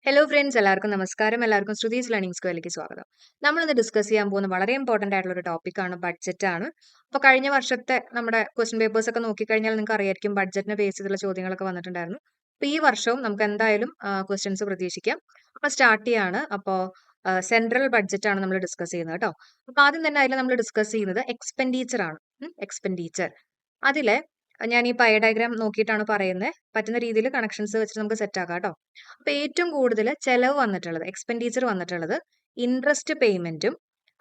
Hello friends, എല്ലാവർക്കും നമസ്കാരം. എല്ലാവർക്കും ശ്രുതീസ് ലേണിംഗ് സ്ക്വയറിലേക്ക് സ്വാഗതം. നമ്മളിന്ന് ഡിസ്കസ് ചെയ്യാൻ പോകുന്ന വളരെ ഇമ്പോർട്ടന്റ് ആയിട്ടുള്ള ഒരു ടോപ്പിക്കാണ് ബഡ്ജറ്റ് ആണ്. അപ്പോൾ കഴിഞ്ഞ വർഷത്തെ നമ്മുടെ ക്വസ്റ്റ്യൻ പേപ്പേഴ്സ് ഒക്കെ നോക്കിക്കഴിഞ്ഞാൽ നിങ്ങൾക്ക് അറിയായിരിക്കും ബഡ്ജറ്റിനെ ബേസ് ചെയ്തുള്ള ചോദ്യങ്ങളൊക്കെ വന്നിട്ടുണ്ടായിരുന്നു. അപ്പോൾ ഈ വർഷവും നമുക്ക് എന്തായാലും ക്വസ്റ്റ്യൻസ് പ്രതീക്ഷിക്കാം. അപ്പോൾ സ്റ്റാർട്ട് ചെയ്യാണ്. അപ്പോൾ സെൻട്രൽ ബഡ്ജറ്റ് ആണ് നമ്മൾ ഡിസ്കസ് ചെയ്യുന്നത് കേട്ടോ. അപ്പോൾ ആദ്യം തന്നെ അതിൽ നമ്മൾ ഡിസ്കസ് ചെയ്യുന്നത് എക്സ്പെൻഡിച്ചർ ആണ്. എക്സ്പെൻഡിച്ചർ അതിലെ ഞാൻ ഈ പൈ ഡയഗ്രാം നോക്കിയിട്ടാണ് പറയുന്നത്. പറ്റുന്ന രീതിയിൽ കണക്ഷൻസ് വെച്ചിട്ട് നമുക്ക് സെറ്റ് ആക്കാം കേട്ടോ. അപ്പൊ ഏറ്റവും കൂടുതൽ ചെലവ് വന്നിട്ടുള്ളത് എക്സ്പെൻഡിച്ചർ വന്നിട്ടുള്ളത് ഇൻട്രസ്റ്റ് പേയ്മെന്റും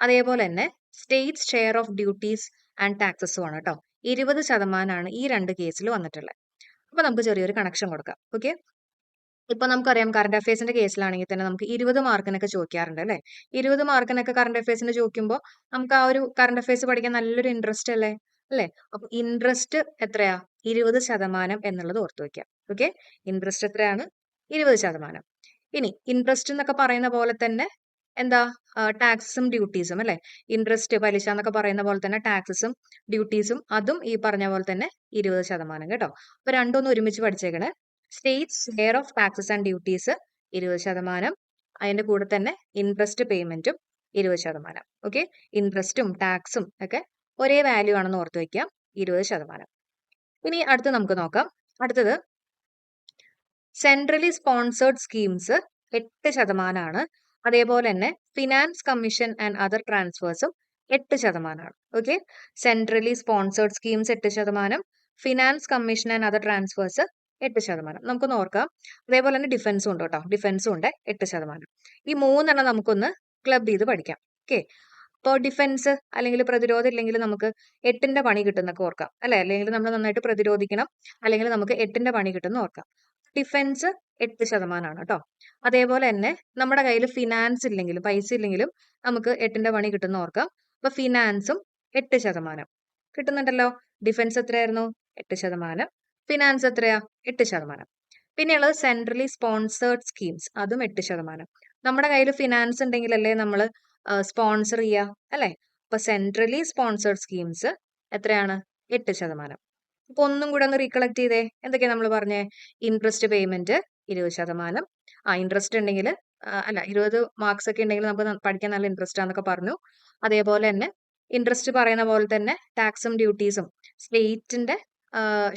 അതേപോലെ തന്നെ state share of duties and ടാക്സസും ആണ് കേട്ടോ. 20% ഈ രണ്ട് കേസിൽ വന്നിട്ടുള്ളത്. അപ്പൊ നമുക്ക് ചെറിയൊരു കണക്ഷൻ കൊടുക്കാം. ഓക്കെ, ഇപ്പൊ നമുക്കറിയാം കറണ്ട് അഫയേഴ്സിന്റെ കേസിലാണെങ്കിൽ തന്നെ നമുക്ക് 20 മാർക്കിനൊക്കെ ചോദിക്കാറുണ്ട് അല്ലെ. 20 മാർക്കിനൊക്കെ കറണ്ട് അഫയേഴ്സിന് ചോദിക്കുമ്പോൾ നമുക്ക് ആ ഒരു കറണ്ട് അഫയേഴ്സ് പഠിക്കാൻ നല്ലൊരു ഇൻട്രസ്റ്റ് അല്ലേ അല്ലെ. അപ്പൊ ഇൻട്രസ്റ്റ് എത്രയാ? 20% എന്നുള്ളത് ഓർത്തു വെക്കാം. ഓക്കെ, ഇൻട്രസ്റ്റ് എത്രയാണ്? 20%. ഇനി ഇൻട്രസ്റ്റ് എന്നൊക്കെ പറയുന്ന പോലെ തന്നെ എന്താ, ടാക്സും ഡ്യൂട്ടീസും അല്ലെ. ഇൻട്രസ്റ്റ് പലിശ എന്നൊക്കെ പറയുന്ന പോലെ തന്നെ ടാക്സസും ഡ്യൂട്ടീസും അതും ഈ പറഞ്ഞ പോലെ തന്നെ 20% കേട്ടോ. അപ്പൊ രണ്ടൊന്നും ഒരുമിച്ച് പഠിച്ചേക്കണേ. State share of taxes and duties 20%, അതിന്റെ കൂടെ തന്നെ ഇൻട്രസ്റ്റ് പേയ്മെന്റും 20%. ഓക്കെ, ഇൻട്രസ്റ്റും ടാക്സും ഒക്കെ ഒരേ വാല്യൂ ആണെന്ന് ഓർത്ത് വയ്ക്കാം, 20%. ഇനി അടുത്ത് നമുക്ക് നോക്കാം. അടുത്തത് സെൻട്രലി സ്പോൺസേർഡ് സ്കീംസ് 8%, അതേപോലെ തന്നെ ഫിനാൻസ് കമ്മീഷൻ ആൻഡ് അതർ ട്രാൻസ്ഫേഴ്സും 8%. Okay, centrally sponsored schemes 8%, finance commission and other transfers 8%. നമുക്കൊന്ന് ഓർക്കാം. അതേപോലെ തന്നെ ഡിഫൻസും ഉണ്ട് കേട്ടോ, ഡിഫൻസും ഉണ്ട് 8%. ഈ മൂന്നെണ്ണം നമുക്കൊന്ന് ക്ലബ് ചെയ്ത് പഠിക്കാം. ഓക്കെ, ഇപ്പോൾ ഡിഫൻസ് അല്ലെങ്കിൽ പ്രതിരോധം ഇല്ലെങ്കിൽ നമുക്ക് 8ന്റെ പണി കിട്ടുന്നൊക്കെ ഓർക്കാം അല്ലെ. അല്ലെങ്കിൽ നമ്മൾ നന്നായിട്ട് പ്രതിരോധിക്കണം, അല്ലെങ്കിൽ നമുക്ക് 8ന്റെ പണി കിട്ടുന്ന ഓർക്കാം. ഡിഫൻസ് 8% കേട്ടോ. അതേപോലെ തന്നെ നമ്മുടെ കയ്യിൽ ഫിനാൻസ് ഇല്ലെങ്കിലും പൈസ ഇല്ലെങ്കിലും നമുക്ക് 8ന്റെ പണി കിട്ടുന്ന ഓർക്കാം. അപ്പൊ ഫിനാൻസും 8% കിട്ടുന്നുണ്ടല്ലോ. ഡിഫൻസ് എത്രയായിരുന്നു? 8%. ഫിനാൻസ് എത്രയാ? 8%. പിന്നെയുള്ളത് സെൻട്രലി സ്പോൺസേർഡ് സ്കീംസ്, അതും 8%. നമ്മുടെ കയ്യിൽ ഫിനാൻസ് ഉണ്ടെങ്കിലല്ലേ നമ്മൾ സ്പോൺസർ ചെയ്യുക അല്ലെ. അപ്പൊ സെൻട്രലി സ്പോൺസേർഡ് സ്കീംസ് എത്രയാണ്? 8%. അപ്പൊ ഒന്നും കൂടെ ഒന്ന് റീകളക്ട് ചെയ്തേ. എന്തൊക്കെയാ നമ്മൾ പറഞ്ഞേ? Interest payment 20%. ഇൻട്രസ്റ്റ് ഉണ്ടെങ്കിൽ അല്ല 20 മാർക്സ് ഒക്കെ ഉണ്ടെങ്കിൽ നമുക്ക് പഠിക്കാൻ നല്ല ഇൻട്രസ്റ്റ് ആണെന്നൊക്കെ പറഞ്ഞു. അതേപോലെ തന്നെ ഇൻട്രസ്റ്റ് പറയുന്ന പോലെ തന്നെ ടാക്സും ഡ്യൂട്ടീസും സ്റ്റേറ്റിന്റെ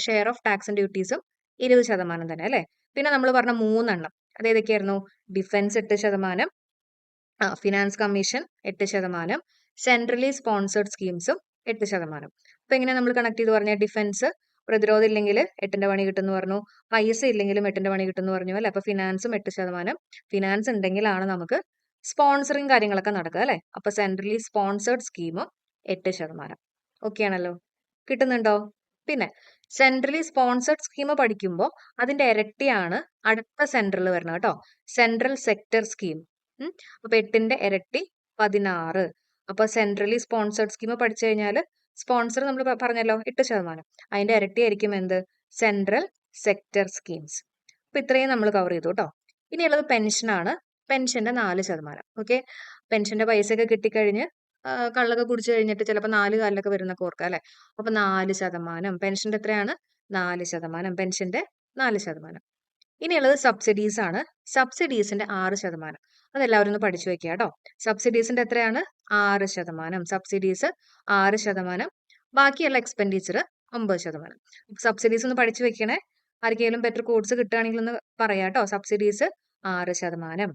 ഷെയർ ഓഫ് ടാക്സും ഡ്യൂട്ടീസും 20% തന്നെ അല്ലെ. പിന്നെ നമ്മൾ പറഞ്ഞ മൂന്നെണ്ണം അതേതൊക്കെയായിരുന്നു? Defence 8%, finance commission 8%, centrally sponsored സ്കീംസും 8%. അപ്പൊ എങ്ങനെ നമ്മൾ കണക്ട് ചെയ്ത് പറഞ്ഞ? ഡിഫൻസ് പ്രതിരോധം ഇല്ലെങ്കിൽ 8ന്റെ പണി കിട്ടുമെന്ന് പറഞ്ഞു, പൈസ ഇല്ലെങ്കിലും 8ന്റെ പണി കിട്ടുമെന്ന് പറഞ്ഞു അല്ലെ. അപ്പൊ ഫിനാൻസും 8%, ഫിനാൻസ് ഉണ്ടെങ്കിലാണ് നമുക്ക് സ്പോൺസറിങ് കാര്യങ്ങളൊക്കെ നടക്കുക അല്ലെ. അപ്പൊ സെൻട്രലി സ്പോൺസേർഡ് സ്കീമും 8%. ഓക്കെ ആണല്ലോ, കിട്ടുന്നുണ്ടോ? പിന്നെ സെൻട്രലി സ്പോൺസേർഡ് സ്കീം പഠിക്കുമ്പോൾ അതിന്റെ ഇരട്ടിയാണ് അടുത്ത സെൻട്രൽ വരുന്നത് കേട്ടോ, സെൻട്രൽ സെക്ടർ സ്കീം. അപ്പൊ 8ന്റെ ഇരട്ടി 16. അപ്പൊ സെൻട്രലി സ്പോൺസേർഡ് സ്കീം പഠിച്ചു കഴിഞ്ഞാൽ സ്പോൺസർ നമ്മൾ പറഞ്ഞല്ലോ 8%, അതിന്റെ ഇരട്ടി ആയിരിക്കും എന്ത്? Central sector schemes. അപ്പൊ ഇത്രയും നമ്മൾ കവർ ചെയ്തു കേട്ടോ. ഇനിയുള്ളത് പെൻഷനാണ്. പെൻഷന്റെ 4%. ഓക്കെ, പെൻഷന്റെ പൈസ ഒക്കെ കിട്ടിക്കഴിഞ്ഞ് കള്ളൊക്കെ കുടിച്ചു കഴിഞ്ഞിട്ട് ചിലപ്പോൾ 4 കാലിലൊക്കെ വരുന്നൊക്കെ ഓർക്കാം അല്ലെ. അപ്പൊ 4%. പെൻഷന്റെ എത്രയാണ്? 4%. പെൻഷന്റെ 4%. ഇനിയുള്ളത് സബ്സിഡീസ് ആണ്. സബ്സിഡീസിന്റെ 6%. അതെല്ലാവരും ഒന്ന് പഠിച്ചു വെക്കുക കേട്ടോ. സബ്സിഡീസിന്റെ എത്രയാണ്? 6%. സബ്സിഡീസ് 6%. ബാക്കിയുള്ള എക്സ്പെൻഡിച്ചർ 9%. സബ്സിഡീസ് ഒന്ന് പഠിച്ചു വെക്കണേ. ആർക്കെങ്കിലും ബെറ്റർ കോഴ്സ് കിട്ടുകയാണെങ്കിൽ ഒന്ന് പറയാം കേട്ടോ. സബ്സിഡീസ് 6%.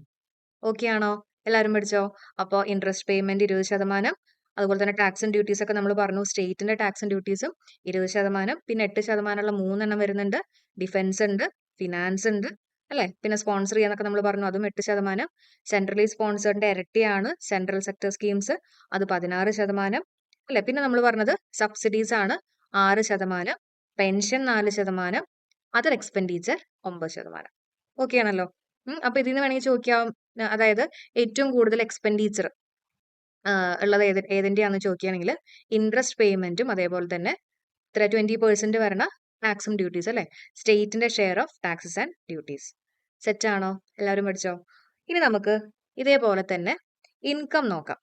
ഓക്കെ ആണോ? എല്ലാവരും പഠിച്ചോ? അപ്പോൾ ഇൻട്രസ്റ്റ് പേയ്മെന്റ് 20%, അതുപോലെ തന്നെ ടാക്സും ഡ്യൂട്ടീസ് ഒക്കെ നമ്മൾ പറഞ്ഞു. സ്റ്റേറ്റിന്റെ ടാക്സും ഡ്യൂട്ടീസും 20%. പിന്നെ 8% മൂന്നെണ്ണം വരുന്നുണ്ട്. ഡിഫൻസ് ഉണ്ട്, ഫിനാൻസ് ഉണ്ട് അല്ലെ. പിന്നെ സ്പോൺസർ ചെയ്യാന്നൊക്കെ നമ്മൾ പറഞ്ഞു, അതും 8%. സെൻട്രലി സ്പോൺസേർഡിന്റെ ഇരട്ടിയാണ് സെൻട്രൽ സെക്ടർ സ്കീംസ്, അത് 16% അല്ലെ. പിന്നെ നമ്മൾ പറഞ്ഞത് സബ്സിഡീസ് ആണ് 6%, പെൻഷൻ 4%, അതർ എക്സ്പെൻഡിച്ചർ 9%. ഓക്കെ ആണല്ലോ. അപ്പൊ ഇതിൽ നിന്ന് വേണമെങ്കിൽ ചോദിക്കാം, അതായത് ഏറ്റവും കൂടുതൽ എക്സ്പെൻഡിച്ചർ ഉള്ളത് ഏതിന്റെയാണെന്ന് ചോദിക്കുകയാണെങ്കിൽ ഇൻട്രസ്റ്റ് പേയ്മെന്റും അതേപോലെ തന്നെ 20% വരണ ടാക്സും ഡ്യൂട്ടീസ് അല്ലെ. സ്റ്റേറ്റിന്റെ share of taxes and duties. Set ആണോ? എല്ലാവരും പഠിച്ചോ? ഇനി നമുക്ക് ഇതേപോലെ തന്നെ ഇൻകം നോക്കാം.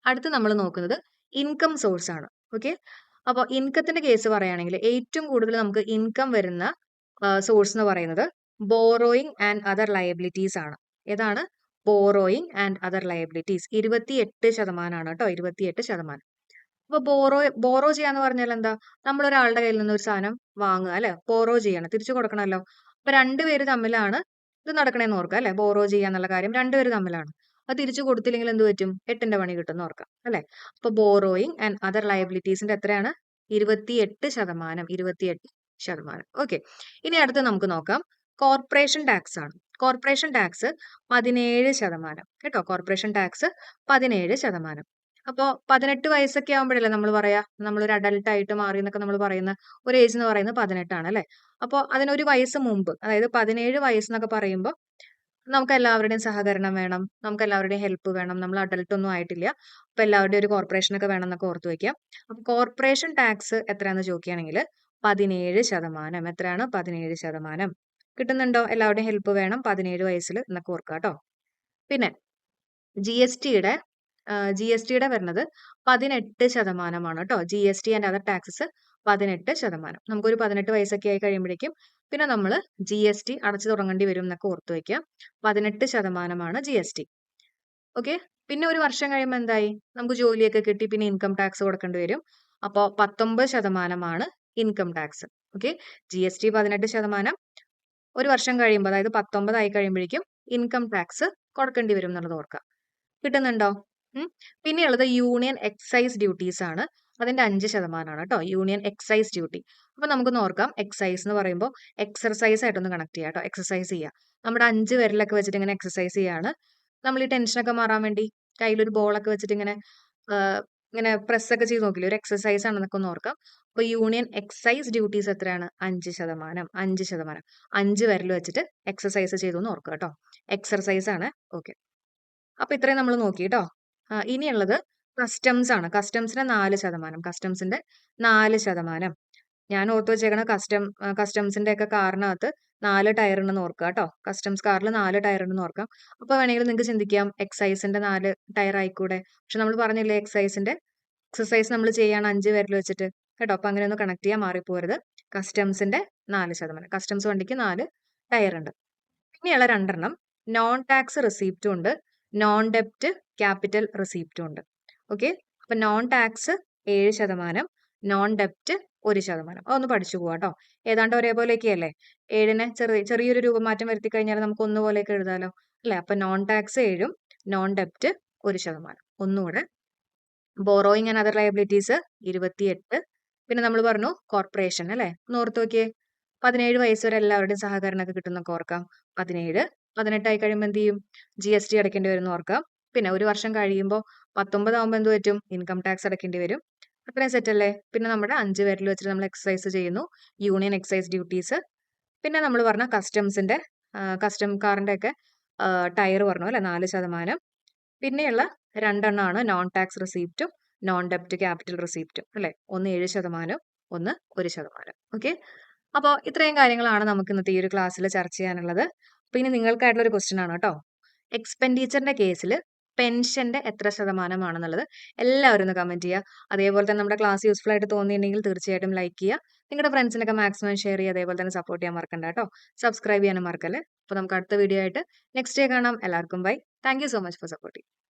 അടുത്ത് നമ്മൾ നോക്കുന്നത് ഇൻകം സോഴ്സ് ആണ്. ഓക്കെ, അപ്പോൾ ഇൻകത്തിന്റെ കേസ് പറയുകയാണെങ്കിൽ ഏറ്റവും കൂടുതൽ നമുക്ക് ഇൻകം വരുന്ന സോഴ്സ് എന്ന് പറയുന്നത് ബോറോയിങ് ആൻഡ് അതർ ലയബിലിറ്റീസ് ആണ്. ഏതാണ്? ബോറോയിങ് ആൻഡ് അതർ ലയബിലിറ്റീസ് 28% കേട്ടോ, 28%. അപ്പൊ ബോറോ ചെയ്യാന്ന് പറഞ്ഞാൽ എന്താ? നമ്മൾ ഒരാളുടെ കയ്യിൽ നിന്ന് ഒരു സാധനം വാങ്ങുക അല്ലെ, ബോറോ ചെയ്യണം, തിരിച്ചു കൊടുക്കണമല്ലോ. അപ്പൊ രണ്ടുപേര് തമ്മിലാണ് ഇത് നടക്കണേന്ന് ഓർക്കുക അല്ലെ, ബോറോ ചെയ്യാന്നുള്ള കാര്യം രണ്ടുപേര് തമ്മിലാണ്. അത് തിരിച്ചു കൊടുത്തില്ലെങ്കിൽ എന്ത് പറ്റും? 8ന്റെ പണി കിട്ടും ഓർക്കാം അല്ലെ. അപ്പൊ ബോറോയിങ് ആൻഡ് അതർ ലയബിലിറ്റീസിന്റെ എത്രയാണ്? 28%. 28%. ഓക്കെ. ഇനി അടുത്ത് നമുക്ക് നോക്കാം കോർപ്പറേഷൻ ടാക്സ് ആണ്. കോർപ്പറേഷൻ ടാക്സ് 17% കേട്ടോ. Corporation tax 17%. അപ്പോ 18 വയസ്സൊക്കെ ആകുമ്പോഴല്ലേ നമ്മൾ പറയാ നമ്മളൊരു അഡൽട്ട് ആയിട്ട് മാറി എന്നൊക്കെ നമ്മൾ പറയുന്ന ഒരു ഏജ് എന്ന് പറയുന്നത് 18 ആണ് അല്ലെ. അപ്പോൾ അതിനൊരു വയസ്സ് മുമ്പ്, അതായത് 17 വയസ്സ് എന്നൊക്കെ പറയുമ്പോൾ നമുക്ക് എല്ലാവരുടെയും സഹകരണം വേണം, നമുക്ക് എല്ലാവരുടെയും ഹെൽപ്പ് വേണം, നമ്മൾ അഡൽട്ട് ഒന്നും ആയിട്ടില്ല, അപ്പൊ എല്ലാവരുടെയും ഒരു കോർപ്പറേഷൻ ഒക്കെ വേണം എന്നൊക്കെ ഓർത്ത് വെക്കാം. അപ്പൊ കോർപ്പറേഷൻ ടാക്സ് എത്രയാണെന്ന് ചോദിക്കുകയാണെങ്കിൽ 17%. എത്രയാണ്? 17%. കിട്ടുന്നുണ്ടോ? എല്ലാവരുടെയും ഹെൽപ്പ് വേണം, 17 വയസ്സിൽ എന്നൊക്കെ ഓർക്കുക കേട്ടോ. പിന്നെ ജി എസ് ടിയുടെ വരുന്നത് 18% കേട്ടോ. G S T and other taxes 18%. നമുക്കൊരു 18 വയസ്സൊക്കെ ആയി കഴിയുമ്പോഴേക്കും പിന്നെ നമ്മൾ ജി എസ് ടി അടച്ചു തുടങ്ങേണ്ടി വരും എന്നൊക്കെ ഓർത്ത് വയ്ക്കുക. 18% ജി എസ് ടി. ഓക്കെ. പിന്നെ ഒരു വർഷം കഴിയുമ്പോൾ എന്തായി? നമുക്ക് ജോലിയൊക്കെ കിട്ടി, പിന്നെ ഇൻകം ടാക്സ് കൊടുക്കേണ്ടി വരും. അപ്പോൾ 19% income tax. Okay. G S T 18%, ഒരു വർഷം കഴിയുമ്പോൾ അതായത് 19 ആയി കഴിയുമ്പോഴേക്കും ഇൻകം ടാക്സ് കൊടുക്കേണ്ടി വരും എന്നുള്ളത് ഓർക്കുക. കിട്ടുന്നുണ്ടോ? പിന്നെയുള്ളത് യൂണിയൻ എക്സൈസ് ഡ്യൂട്ടീസ് ആണ്. അതിന്റെ 5% കേട്ടോ, യൂണിയൻ എക്സൈസ് ഡ്യൂട്ടി. അപ്പൊ നമുക്കൊന്ന് ഓർക്കാം, എക്സൈസ് എന്ന് പറയുമ്പോൾ എക്സർസൈസ് ആയിട്ടൊന്ന് കണക്ട് ചെയ്യാം കേട്ടോ. എക്സസൈസ് ചെയ്യുക, നമ്മുടെ 5 വിരലൊക്കെ വെച്ചിട്ട് ഇങ്ങനെ എക്സസൈസ് ചെയ്യാണ്. നമ്മൾ ഈ ടെൻഷനൊക്കെ മാറാൻ വേണ്ടി കയ്യിലൊരു ബോളൊക്കെ വെച്ചിട്ട് ഇങ്ങനെ ഇങ്ങനെ പ്രസ് ഒക്കെ ചെയ്ത് നോക്കില്ലേ, ഒരു എക്സസൈസ് ആണെന്നൊക്കെ ഒന്ന് ഓർക്കാം. അപ്പൊ യൂണിയൻ എക്സൈസ് ഡ്യൂട്ടീസ് എത്രയാണ്? 5%. 5%. 5 വിരൽ വെച്ചിട്ട് എക്സസൈസ് ചെയ്തു എന്ന് ഓർക്കുക കേട്ടോ. എക്സർസൈസ് ആണ്. ഓക്കെ. അപ്പൊ ഇത്രയും നമ്മൾ നോക്കി കേട്ടോ. ഇനിയുള്ളത് കസ്റ്റംസ് ആണ്. കസ്റ്റംസിന്റെ 4%. കസ്റ്റംസിന്റെ 4%. ഞാൻ ഓർത്ത് വെച്ചേക്കണ കസ്റ്റംസിന്റെ ഒക്കെ കാറിനകത്ത് 4 ടയർ ഉണ്ടെന്ന് ഓർക്കുക കേട്ടോ. കസ്റ്റംസ് കാറിൽ 4 ടയർ ഉണ്ടെന്ന് ഓർക്കാം. അപ്പൊ വേണമെങ്കിൽ നിങ്ങൾക്ക് ചിന്തിക്കാം എക്സൈസിന്റെ 4 ടയർ ആയിക്കൂടെ. പക്ഷെ നമ്മൾ പറഞ്ഞില്ലേ എക്സൈസിന്റെ എക്സസൈസ് നമ്മൾ ചെയ്യാണ് 5 പേരിൽ വെച്ചിട്ട് കേട്ടോ. അപ്പൊ അങ്ങനെ ഒന്ന് കണക്ട് ചെയ്യാൻ മാറിപ്പോരുത്. കസ്റ്റംസിന്റെ 4%. കസ്റ്റംസ് വണ്ടിക്ക് 4 ടയർ ഉണ്ട്. പിന്നെയുള്ള 2 നോൺ ടാക്സ് റെസിപ്റ്റും ഉണ്ട്, നോൺ ഡെപ്റ്റ് ക്യാപിറ്റൽ റെസിപ്റ്റും ഉണ്ട്. ഓക്കെ. അപ്പൊ നോൺ ടാക്സ് 7%, നോൺ ഡെപ്റ്റ് 1%. അതൊന്ന് പഠിച്ചു പോവാ കേട്ടോ. ഏതാണ്ട് ഒരേപോലെയൊക്കെ അല്ലേ. 7നെ ചെറിയൊരു രൂപമാറ്റം വരുത്തി കഴിഞ്ഞാൽ നമുക്ക് ഒന്നുപോലെയൊക്കെ എഴുതാലോ അല്ലെ. അപ്പൊ നോൺ ടാക്സ് 7, നോൺ ഡെപ്റ്റ് 1%. ഒന്നുകൂടെ ബോറോയിങ് ആൻഡ് അതർ ലയബിലിറ്റീസ് 28. പിന്നെ നമ്മൾ പറഞ്ഞു കോർപ്പറേഷൻ അല്ലെ. ഒന്ന് ഓർത്ത് നോക്കിയേ, 17 വയസ്സ് വരെ എല്ലാവരുടെയും സഹകരണമൊക്കെ കിട്ടുന്നൊക്കെ ഓർക്കാം. 17, 18 ആയി കഴിയുമ്പോൾ എന്ത് ചെയ്യും? ജി എസ് ടി അടയ്ക്കേണ്ടി വരും ഓർക്കാം. പിന്നെ ഒരു വർഷം കഴിയുമ്പോൾ 19 ആകുമ്പോൾ എന്ത് പറ്റും? ഇൻകം ടാക്സ് അടയ്ക്കേണ്ടി വരും. അത്രയും സെറ്റ് അല്ലേ. പിന്നെ നമ്മുടെ 5 പേരിൽ വെച്ചിട്ട് നമ്മൾ എക്സസൈസ് ചെയ്യുന്നു, യൂണിയൻ എക്സൈസ് ഡ്യൂട്ടീസ്. പിന്നെ നമ്മൾ പറഞ്ഞ കസ്റ്റംസിന്റെ കസ്റ്റം കാറിന്റെ ഒക്കെ ടയർ പറഞ്ഞു അല്ലെ, 4%. പിന്നെയുള്ള 2 നോൺ ടാക്സ് റെസിപ്റ്റും നോൺ ഡെപ്റ്റ് ക്യാപിറ്റൽ റെസിപ്റ്റും അല്ലെ. ഒന്ന് 7%, ഒന്ന് 1%. ഓക്കെ. അപ്പോൾ ഇത്രയും കാര്യങ്ങളാണ് നമുക്ക് ഇന്നത്തെ ഈ ഒരു ക്ലാസ്സിൽ ചർച്ച ചെയ്യാനുള്ളത്. അപ്പൊ ഇനി നിങ്ങൾക്കായിട്ടുള്ള ഒരു ക്വസ്റ്റ്യൻ ആണ് കേട്ടോ. എക്സ്പെൻഡിച്ചറിന്റെ കേസിൽ പെൻഷന്റെ എത്ര ശതമാനമാണെന്നുള്ളത് എല്ലാവരും ഒന്ന് കമന്റ് ചെയ്യുക. അതേപോലെ തന്നെ നമ്മുടെ ക്ലാസ് യൂസ്ഫുൾ ആയിട്ട് തോന്നിയിട്ടുണ്ടെങ്കിൽ തീർച്ചയായിട്ടും ലൈക്ക് ചെയ്യുക. നിങ്ങളുടെ ഫ്രണ്ട്സിനൊക്കെ മാക്സിമം ഷെയർ ചെയ്യുക. അതേപോലെ തന്നെ സപ്പോർട്ട് ചെയ്യാൻ മറക്കണ്ട കേട്ടോ. സബ്സ്ക്രൈബ് ചെയ്യാനും മറക്കല്ലേ. അപ്പോൾ നമുക്ക് അടുത്ത വീഡിയോ ആയിട്ട് നെക്സ്റ്റ് ഡേ കാണാം. എല്ലാവർക്കും bye. Thank you so much for supporting.